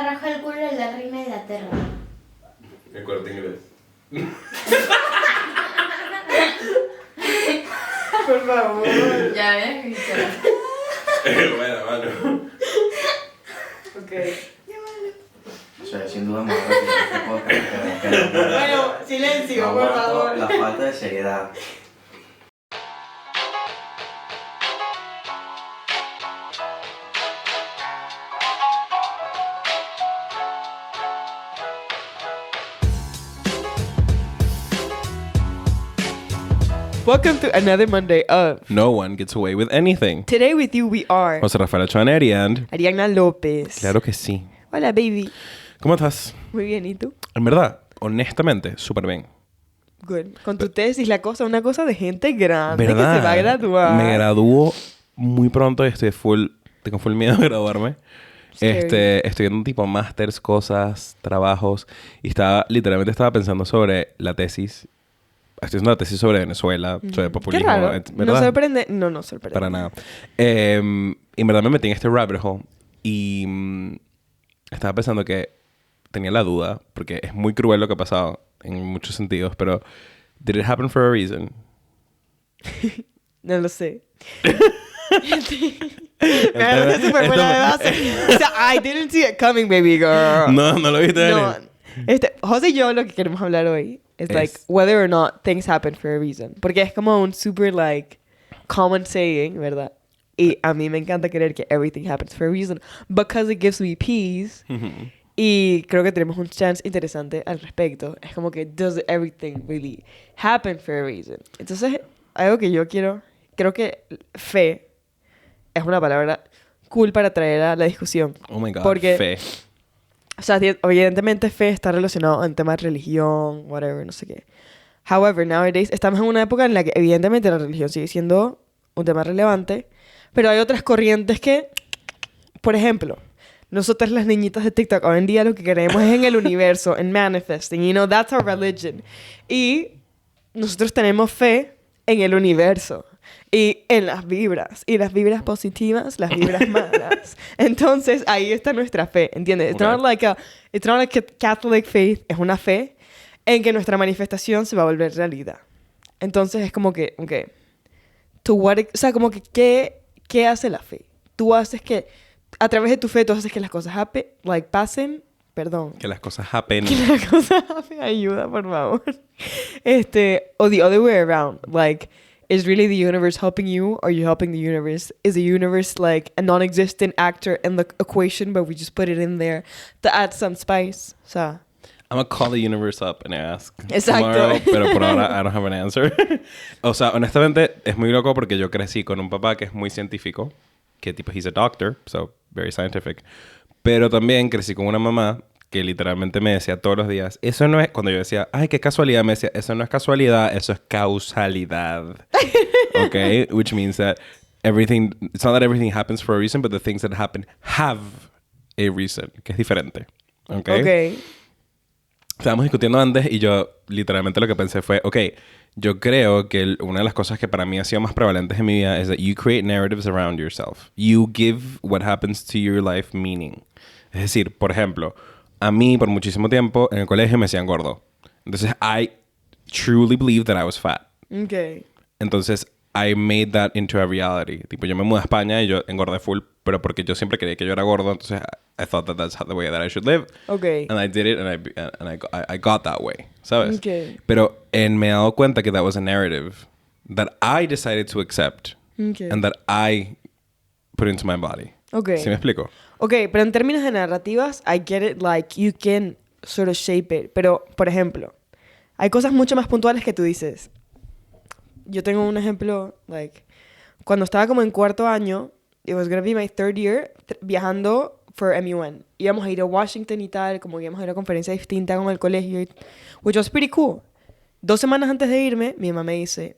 la raja el culo de la reina de Inglaterra? El Corte Inglés. Por favor. Ya ves, Cristian. Bueno, mano. Ok. O sea, sin duda muy rápido este podcast, pero Bueno, silencio, no por aguanto favor. la falta de seriedad. Welcome to another Monday of No one gets away with anything. Today with you we are José Rafael Chuaneri and... Ariana López. Claro que sí. Hola, baby. ¿Cómo estás? Muy bien, ¿y tú? En verdad, honestamente, súper bien. Good. Con tu tesis, una cosa de gente grande ¿Verdad? que se va a graduar. Me gradúo muy pronto y tengo full miedo de graduarme. Scary. Estoy viendo tipo másters, cosas, trabajos. Y literalmente estaba pensando sobre la tesis. Estoy haciendo una tesis sobre Venezuela, sobre populismo. Qué raro. ¿Verdad? No sorprende. No sorprende. Para nada. Y en verdad me metí en este rabbit hole y estaba pensando que tenía la duda, porque es muy cruel lo que ha pasado en muchos sentidos, pero did it happen for a reason? No lo sé. Me agarraste súper fuera de base. O sea, I didn't see it coming, baby girl. No lo viste No. venir. José y yo lo que queremos hablar hoy es like Es- whether or not things happen for a reason. Porque es como un super like common saying, ¿verdad? Y a mí me encanta creer que everything happens for a reason because it gives me peace. Y creo que tenemos un chance interesante al respecto. Es como que does everything really happen for a reason? Entonces, algo que yo creo que fe es una palabra cool para traer a la discusión. Oh my God, Porque- fe. O sea, evidentemente fe está relacionado en temas de religión, whatever, no sé qué. However, nowadays estamos en una época en la que evidentemente la religión sigue siendo un tema relevante, pero hay otras corrientes que, por ejemplo, nosotras las niñitas de TikTok hoy en día lo que queremos es en el universo, en manifesting, you know, that's our religion. Y nosotros tenemos fe en el universo y en las vibras positivas, las vibras malas. Entonces, ahí está nuestra fe, ¿entiendes? It's not like a Catholic faith, es una fe en que nuestra manifestación se va a volver realidad. Entonces, es como que, okay, o sea, como que, ¿qué hace la fe? Tú haces que, a través de tu fe, tú haces que las cosas pasen, perdón. Que las cosas happen. Que las cosas me ayuda, por favor. O the other way around. Like, is really the universe helping you or are you helping the universe? Is the universe like a non-existent actor in the equation but we just put it in there to add some spice? O sea, I'm gonna call the universe up and ask Exacto. tomorrow, pero por ahora I don't have an answer. O sea, honestamente es muy loco porque yo crecí con un papá que es muy científico, que tipo he's a doctor, so very scientific. Pero también crecí con una mamá que literalmente me decía todos los días, eso no es, cuando yo decía, ay, qué casualidad, me decía, eso no es casualidad, eso es causalidad. Okay? Which means that it's not that everything happens for a reason, but the things that happen have a reason, que es diferente. Okay? okay. Estábamos discutiendo antes y yo literalmente lo que pensé fue, ok, yo creo que una de las cosas que para mí ha sido más prevalentes en mi vida es that you create narratives around yourself. You give what happens to your life meaning. Es decir, por ejemplo, a mí por muchísimo tiempo en el colegio me decían gordo. Entonces, I truly believed that I was fat. Okay. Entonces, I made that into a reality. Tipo, yo me mudé a España y yo engordé full, pero porque yo siempre creía que yo era gordo, entonces I thought that that's the way that I should live. Okay. And I did it, and I got that way, ¿sabes? Okay. Pero me he dado cuenta que that was a narrative that I decided to accept Okay. and that I put into my body. Okay. ¿Sí me explico? Okay, pero en términos de narrativas, I get it, like, you can sort of shape it. Pero, por ejemplo, hay cosas mucho más puntuales que tú dices. Yo tengo un ejemplo, like, cuando estaba como en cuarto año, it was gonna be my third year, viajando for MUN. Íbamos a ir a Washington y tal, como íbamos a ir a una conferencia distinta con el colegio, which was pretty cool. 2 semanas antes de irme, mi mamá me dice,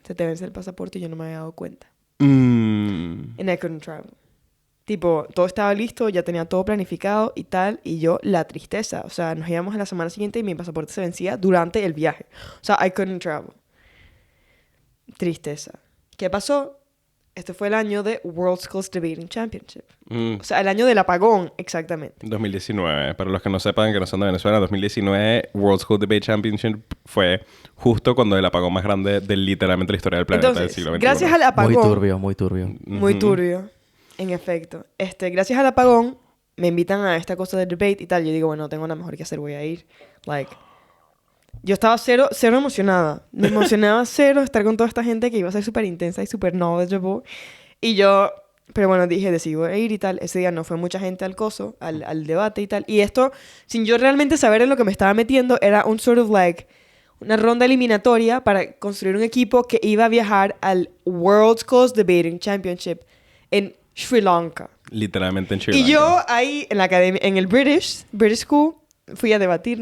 se te vence el pasaporte y yo no me había dado cuenta. And I couldn't travel. Tipo, todo estaba listo, ya tenía todo planificado y tal, y yo, la tristeza. O sea, nos íbamos a la semana siguiente y mi pasaporte se vencía durante el viaje. O sea, I couldn't travel. Tristeza. ¿Qué pasó? este fue el año de World Schools Debating Championship. Mm. O sea, el año del apagón, exactamente. 2019. Para los que no sepan, que no son de Venezuela, 2019 World School Debate Championship fue justo cuando el apagón más grande de literalmente la historia del planeta del Entonces, siglo XXI. gracias al apagón... Muy turbio, muy turbio. Muy turbio, en efecto. Gracias al apagón, me invitan a esta cosa de debate y tal. Yo digo, bueno, no tengo nada mejor que hacer, voy a ir. Yo estaba cero emocionada. Me emocionaba cero estar con toda esta gente que iba a ser súper intensa y súper knowledgeable. Y yo, pero bueno, decidí voy a ir y tal. Ese día no fue mucha gente al coso, al debate y tal. Y esto, sin yo realmente saber en lo que me estaba metiendo, era un sort of una ronda eliminatoria para construir un equipo que iba a viajar al World Schools Debating Championship en Sri Lanka. Literalmente en Sri Lanka. Y yo ahí en la academia, en el British School, fui a debatir,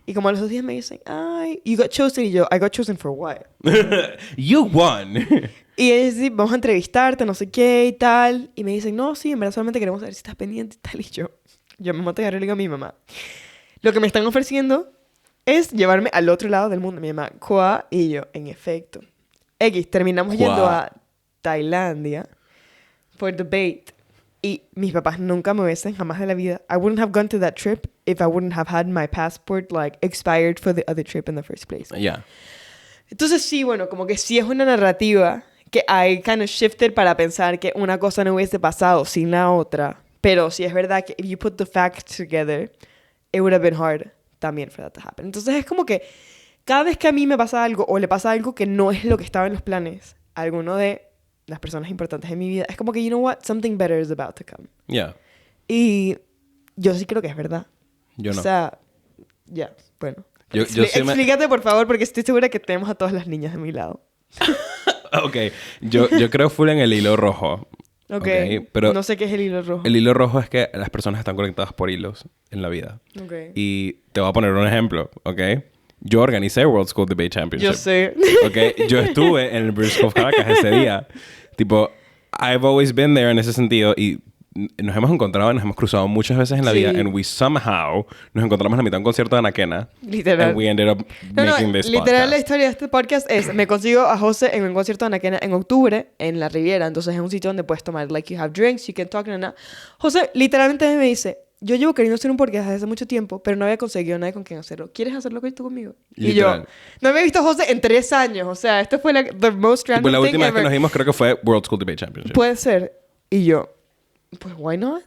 Y como a los 2 días me dicen, ay, you got chosen. Y yo, I got chosen for what? You won. Y ellos dicen, vamos a entrevistarte, no sé qué y tal. Y me dicen, no, sí, en verdad solamente queremos saber si estás pendiente y tal. Y yo me monté a le digo a mi mamá, lo que me están ofreciendo es llevarme al otro lado del mundo. Mi mamá, ¿cuá? Y yo, en efecto. Terminamos yendo a Tailandia por debate. Y mis papás nunca me hubiesen jamás de la vida. I wouldn't have gone to that trip if I wouldn't have had my passport expired for the other trip in the first place. Yeah. Entonces sí, bueno, como que sí es una narrativa que I kind of shifted para pensar que una cosa no hubiese pasado sin la otra. Pero sí es verdad que if you put the facts together, it would have been hard también for that to happen. Entonces es como que cada vez que a mí me pasa algo o le pasa algo que no es lo que estaba en los planes a alguno de las personas importantes en mi vida, es como que, you know what, something better is about to come. Yeah. Y yo sí creo que es verdad. Yo no. O sea, ya, bueno. Yo sí me- Explícate, por favor, porque estoy segura que tenemos a todas las niñas de mi lado. Ok. Yo creo full en el hilo rojo. Ok. Pero No sé qué es el hilo rojo. el hilo rojo es que las personas están conectadas por hilos en la vida. Ok. Y te voy a poner un ejemplo, ¿ok? Yo organicé World School Debate Championship. Yo sé. ¿Ok? Yo estuve en el British School of Caracas ese día. Tipo, I've always been there en ese sentido y nos hemos encontrado, nos hemos cruzado muchas veces en la Sí. vida and we somehow nos encontramos en la mitad de un concierto de Anaquena. Literal. And we ended up making this literal podcast. la historia de este podcast es, me consigo a José en un concierto de Anaquena en octubre en la Riviera, entonces es un sitio donde puedes tomar, you have drinks, you can talk, José literalmente me dice, yo llevo queriendo hacer un podcast desde hace mucho tiempo, pero no había conseguido nadie con quien hacerlo. ¿Quieres hacerlo tú conmigo? Literal. Y yo, no había visto a José en 3 años, o sea, esto fue the most Tipo, random la thing última vez que ever. nos vimos creo que fue World School Debate Championship. Puede ser. Y yo, pues, why not?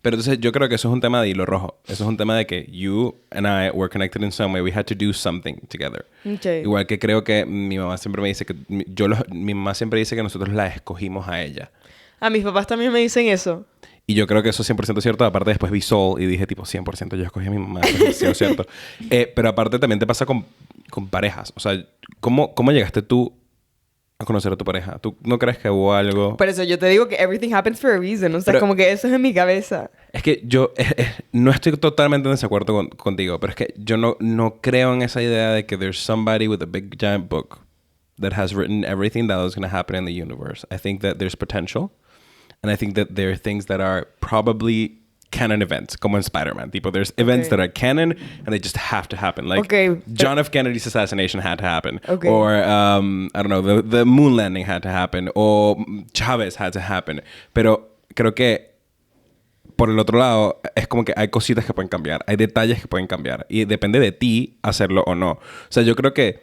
Pero entonces yo creo que eso es un tema de hilo rojo. Eso es un tema de que you and I were connected in some way. We had to do something together. Okay. Igual que creo que mi mamá siempre me dice que... mi mamá siempre dice que nosotros la escogimos a ella. A mis papás también me dicen eso. Y yo creo que eso es 100% cierto. Aparte después vi Soul y dije tipo 100% yo escogí a mi mamá. Eso es cierto. Pero aparte también te pasa con parejas. O sea, ¿cómo llegaste tú a conocer a tu pareja? ¿Tú no crees que hubo algo...? Por eso yo te digo que everything happens for a reason. O sea, Pero- como que eso es en mi cabeza. Es que yo no estoy totalmente en desacuerdo contigo, pero es que yo no creo en esa idea de que there's somebody with a big giant book that has written everything that is going to happen in the universe. I think that there's potential, and I think that there are things that are probably canon events, como en Spider-Man. Tipo, there's events that are canon, and they just have to happen. Like, Okay. John F. Kennedy's assassination had to happen. Okay. Or, I don't know, the moon landing had to happen. Or Chavez had to happen. Pero creo que por el otro lado, es como que hay cositas que pueden cambiar, hay detalles que pueden cambiar y depende de ti hacerlo o no. O sea, yo creo que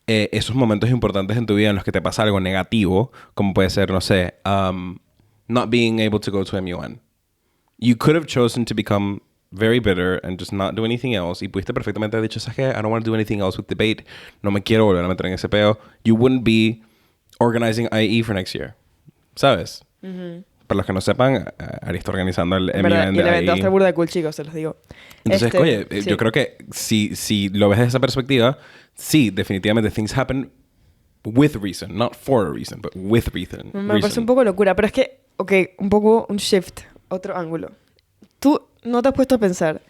esos momentos importantes en tu vida en los que te pasa algo negativo, como puede ser, no sé, not being able to go to MUN. You could have chosen to become very bitter and just not do anything else. Y pudiste perfectamente haber dicho, ¿sabes qué? I don't want to do anything else with debate. No me quiero volver a meter en ese peo. You wouldn't be organizing IE for next year. ¿Sabes? Para los que no sepan, Ari está organizando el En verdad, MUN y el de evento va a IE. estar burda de cool, chicos, se los digo. Entonces, oye, sí. yo creo que si lo ves desde esa perspectiva, sí, definitivamente things happen with reason. Not for a reason, but with reason. Me parece un poco locura, pero es que, ok, un poco un shift, otro ángulo. Tú no te has puesto a pensar,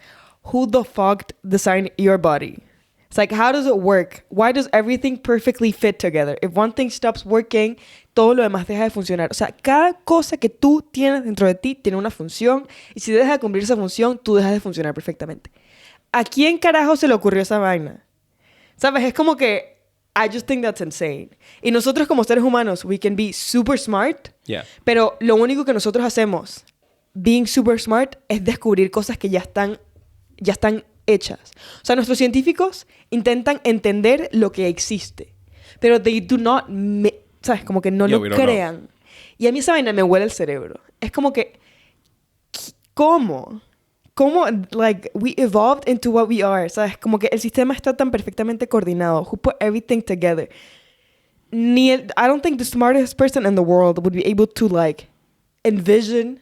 who the fuck designed your body? It's like, how does it work? Why does everything perfectly fit together? If one thing stops working, todo lo demás deja de funcionar. O sea, cada cosa que tú tienes dentro de ti tiene una función, y si dejas de cumplir esa función, tú dejas de funcionar perfectamente. ¿A quién carajo se le ocurrió esa vaina? ¿Sabes? Es como que I just think that's insane. Y nosotros como seres humanos, we can be super smart, Yeah. pero lo único que nosotros hacemos, being super smart, es descubrir cosas que ya están hechas. O sea, nuestros científicos intentan entender lo que existe, pero they do not, ¿sabes? Como que no Yeah, lo we don't crean. Y a mí esa vaina me huele el cerebro. Es como que, ¿cómo? ¿Cómo, like, we evolved into what we are? ¿Sabes? Como que el sistema está tan perfectamente coordinado. Who put everything together? I don't think the smartest person in the world would be able to, like, envision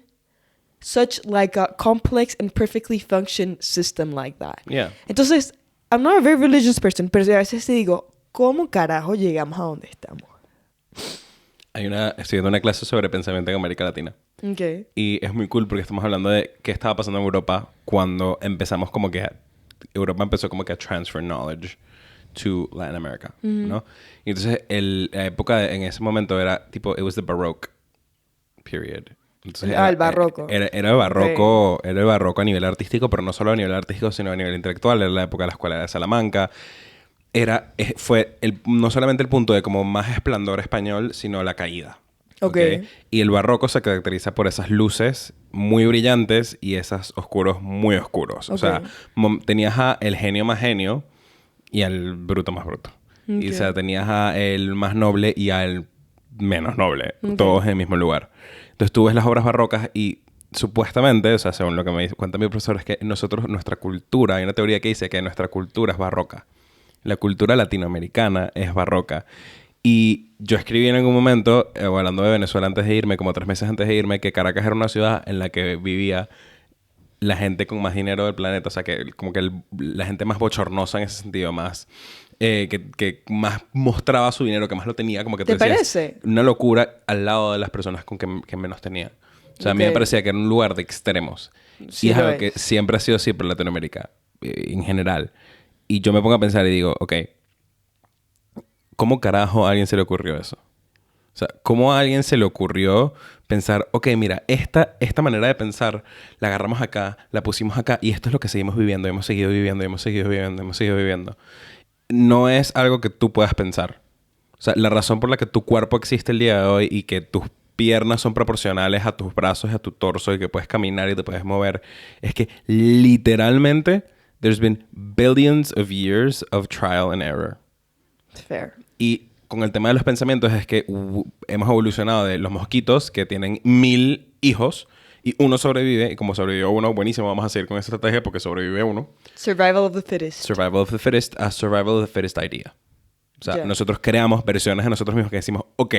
such, like, a complex and perfectly functioned system like that. Yeah. Entonces, I'm not a very religious person, pero a veces te digo, ¿cómo carajo llegamos a donde estamos? Estoy dando una clase sobre pensamiento en América Latina. Okay. Y es muy cool porque estamos hablando de qué estaba pasando en Europa cuando empezamos como que... Europa empezó como que a transfer knowledge to Latin America, ¿no? Y entonces la época en ese momento era tipo... It was the Baroque period. Entonces El barroco. Era el barroco, era el barroco a nivel artístico, pero no solo a nivel artístico, sino a nivel intelectual. Era la época de la Escuela de Salamanca. Fue no solamente el punto de como más esplendor español, sino la caída. Okay. Y el barroco se caracteriza por esas luces muy brillantes y esos oscuros muy oscuros. O sea, tenías a el genio más genio y al bruto más bruto. Okay. Y o sea, tenías a el más noble y al menos noble. Todos en el mismo lugar. Entonces tú ves las obras barrocas y supuestamente, o sea, según lo que me cuenta mi profesor, es que nuestra cultura, hay una teoría que dice que nuestra cultura es barroca. La cultura latinoamericana es barroca. Y yo escribí en algún momento, hablando de Venezuela antes de irme, como 3 meses antes de irme, que Caracas era una ciudad en la que vivía la gente con más dinero del planeta. O sea, que como que la gente más bochornosa en ese sentido, más... que más mostraba su dinero, que más lo tenía. Como que ¿Te tú decías, parece? una locura al lado de las personas con que menos tenía. O sea, a mí me parecía que era un lugar de extremos. Sí y es lo algo que es. siempre ha sido así por Latinoamérica, en general. Y yo me pongo a pensar y digo, ok, ¿cómo carajo a alguien se le ocurrió eso? O sea, ¿cómo a alguien se le ocurrió pensar, ok, mira, esta manera de pensar la agarramos acá, la pusimos acá y esto es lo que seguimos viviendo, hemos seguido viviendo, hemos seguido viviendo, hemos seguido viviendo? No es algo que tú puedas pensar. O sea, la razón por la que tu cuerpo existe el día de hoy y que tus piernas son proporcionales a tus brazos y a tu torso y que puedes caminar y te puedes mover es que literalmente there's been billions of years of trial and error. Fair. Y con el tema de los pensamientos es que hemos evolucionado de los mosquitos que tienen 1000 hijos y uno sobrevive. Y como sobrevivió uno, buenísimo, vamos a seguir con esa estrategia porque sobrevive uno. Survival of the fittest. Survival of the fittest a survival of the fittest idea. O sea, Yeah. nosotros creamos versiones de nosotros mismos que decimos, ok,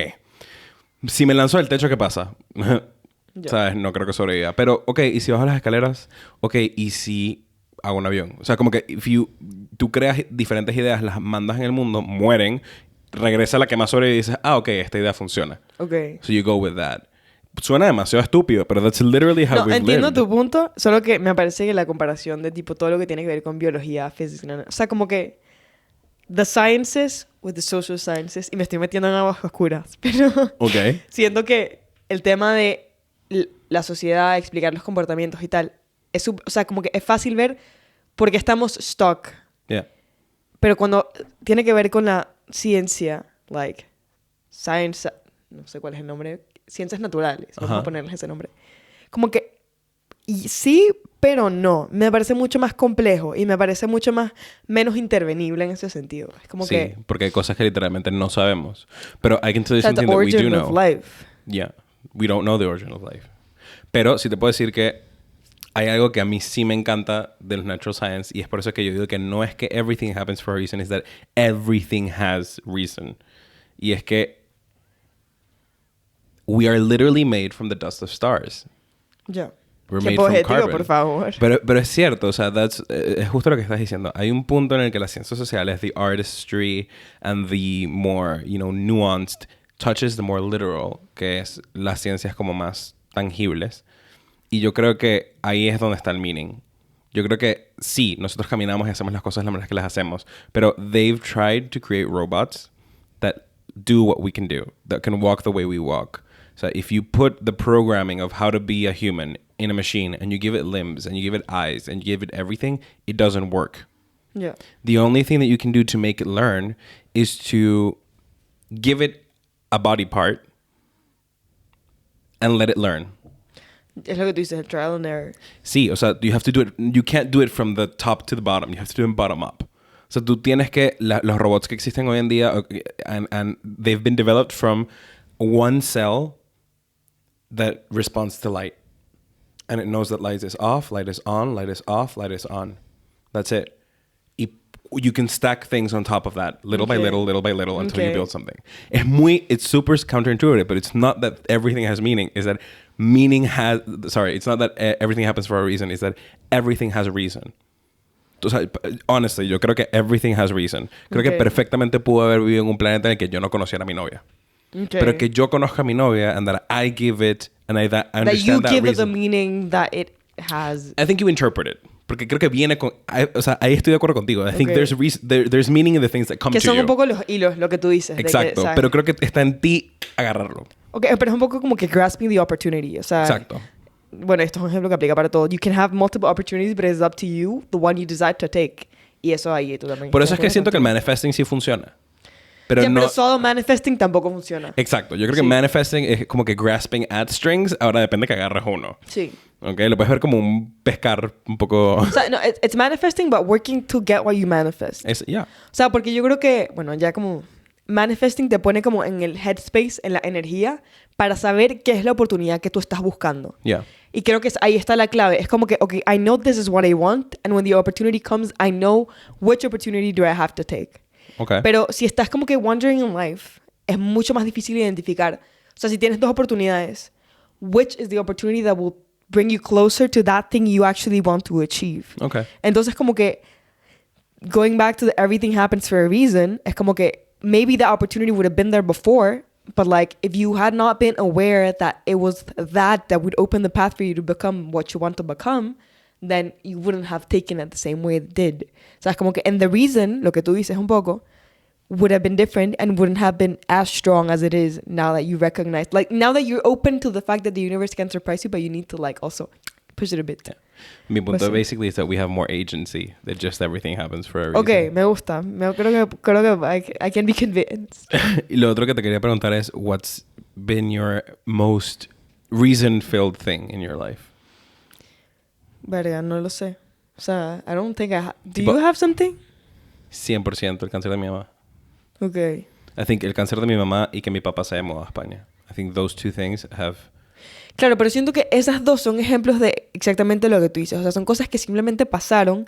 si me lanzo del techo, ¿qué pasa? ¿Sabes? No creo que sobreviva. Pero, ok, ¿y si bajo las escaleras? Ok, ¿y si hago un avión? O sea, como que tú creas diferentes ideas, las mandas en el mundo, mueren, regresa la que más sobrevive y dices, ok, esta idea funciona. Okay. So you go with that. Suena demasiado estúpido, pero that's literally how No, we've entiendo lived. tu punto, solo que me parece que la comparación de tipo todo lo que tiene que ver con biología, física, o sea, como que the sciences with the social sciences, y me estoy metiendo en aguas oscuras, pero Ok. siento que el tema de la sociedad, explicar los comportamientos y tal, o sea, como que es fácil ver por qué estamos stuck. Yeah. Pero cuando tiene que ver con la ciencia, like, science, no sé cuál es el nombre, ciencias naturales, vamos Ajá. a ponerles ese nombre. Como que, y sí, pero no. Me parece mucho más complejo y me parece mucho menos intervenible en ese sentido. Es como Sí, que, porque hay cosas que literalmente no sabemos. Pero I can tell you that's the something that we do origin know. of life. Yeah. We don't know the origin of life. Pero sí te puedo decir que hay algo que a mí sí me encanta de los natural science y es por eso que yo digo que no es que everything happens for a reason, es that everything has reason. Y es que we are literally made from the dust of stars. Ya. We're Qué made from poético, carbon. por favor. Pero es cierto, o sea, es justo lo que estás diciendo. Hay un punto en el que las ciencias sociales, the artistry and the more, nuanced touches the more literal, que es las ciencias como más tangibles. Y yo creo que ahí es donde está el meaning. Yo creo que sí, nosotros caminamos y hacemos las cosas de la manera que las hacemos, pero they've tried to create robots that do what we can do, that can walk the way we walk. So if you put the programming of how to be a human in a machine and you give it limbs and you give it eyes and you give it everything, it doesn't work. Ya. The only thing that you can do to make it learn is to give it a body part and let it learn. Es lo que tú dices, trial and error. Sí, o sea, you have to do it. You can't do it from the top to the bottom. You have to do it bottom up. O sea, tú tienes que... los robots que existen hoy en día, and they've been developed from one cell that responds to light. And it knows that light is off, light is on, light is off, light is on. That's it. Y you can stack things on top of that, little by little until you build something. It's super counterintuitive, but it's not that everything has meaning. It's that it's not that everything happens for a reason. It's that everything has a reason. O sea, honestly, yo creo que everything has a reason. Creo que perfectamente pudo haber vivido en un planeta en el que yo no conociera a mi novia. Pero que yo conozca a mi novia and that I give it and I understand that you give it reason. the meaning that it has. I think you interpret it. Porque creo que viene con... o sea, ahí estoy de acuerdo contigo. I think there's meaning in the things that come to you. Que son un poco los hilos, lo que tú dices. Exacto. Pero creo que está en ti agarrarlo. Ok, pero es un poco como que grasping the opportunity. O sea... Exacto. Bueno, esto es un ejemplo que aplica para todo. You can have multiple opportunities, but it's up to you, the one you decide to take. Y eso ahí tú también. Por eso es que siento que el manifesting sí funciona. Pero no... Pero solo manifesting tampoco funciona. Exacto. Yo creo que manifesting es como que grasping at strings. Ahora depende que agarres uno. Sí. Ok, lo puedes ver como un pescar un poco... O sea, no, it's manifesting, but working to get what you manifest. Yeah. O sea, porque yo creo que, bueno, ya como... Manifesting te pone como en el headspace, en la energía, para saber qué es la oportunidad que tú estás buscando. Yeah. Y creo que ahí está la clave. Es como que, okay, I know this is what I want, and when the opportunity comes, I know which opportunity do I have to take. Okay. Pero si estás como que wandering in life, es mucho más difícil identificar. O sea, si tienes dos oportunidades, which is the opportunity that will bring you closer to that thing you actually want to achieve. Okay. Entonces, como que, going back to the everything happens for a reason, es como que maybe that opportunity would have been there before, but like if you had not been aware that it was that would open the path for you to become what you want to become, then you wouldn't have taken it the same way it did. O sea, es como que, and the reason, lo que tú dices un poco, would have been different and wouldn't have been as strong as it is now that you recognize, like now that you're open to the fact that the universe can surprise you, but you need to like also push it a bit. Yeah. Mi punto basically is that we have more agency, that just everything happens for a reason. Okay, me gusta. Creo que I can be convinced. Y lo otro que te quería preguntar es, what's been your most reason-filled thing in your life? Verga, no lo sé. O sea, I don't think Do Tipo, you have something? 100% el cáncer de mi mamá. Okay. I think el cáncer de mi mamá y que mi papá se haya mudado a España. I think those two things have... Claro, pero siento que esas dos son ejemplos de exactamente lo que tú dices. O sea, son cosas que simplemente pasaron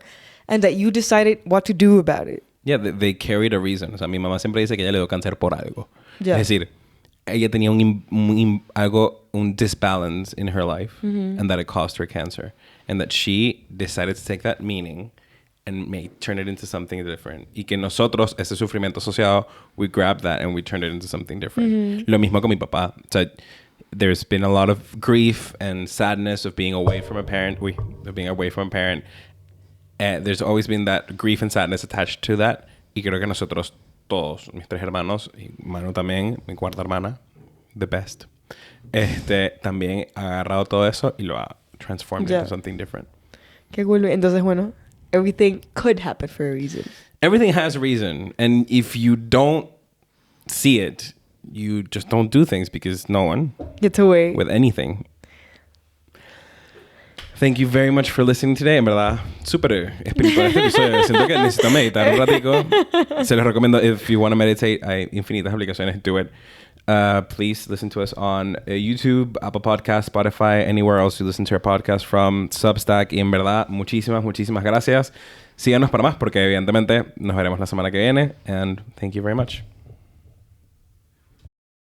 and that you decided what to do about it. Yeah, they carried a reason. O sea, mi mamá siempre dice que ella le dio cáncer por algo. Yeah. Es decir, ella tenía un disbalance in her life and that it caused her cancer. And that she decided to take that meaning and turn it into something different. Y que nosotros, ese sufrimiento asociado, we grabbed that and we turned it into something different. Lo mismo con mi papá. O sea, there's been a lot of grief and sadness of being away from a parent. There's always been that grief and sadness attached to that. Y creo que nosotros todos, mis 3 hermanos, y Manu también, mi 4ª hermana, the best, también ha agarrado todo eso y lo ha transformed into something different. Qué cool. Entonces, bueno, everything could happen for a reason. Everything has a reason. And if you don't see it, you just don't do things because no one Gets away. with anything. Thank you very much for listening today. En verdad, súper espiritual este episodio. Siento que necesito meditar un ratico. Se les recomiendo, if you want to meditate, hay infinitas aplicaciones. Do it. Please listen to us on YouTube, Apple Podcasts, Spotify, anywhere else you listen to our podcast from, Substack. Y en verdad, muchísimas gracias. Síganos para más porque evidentemente nos veremos la semana que viene. And thank you very much.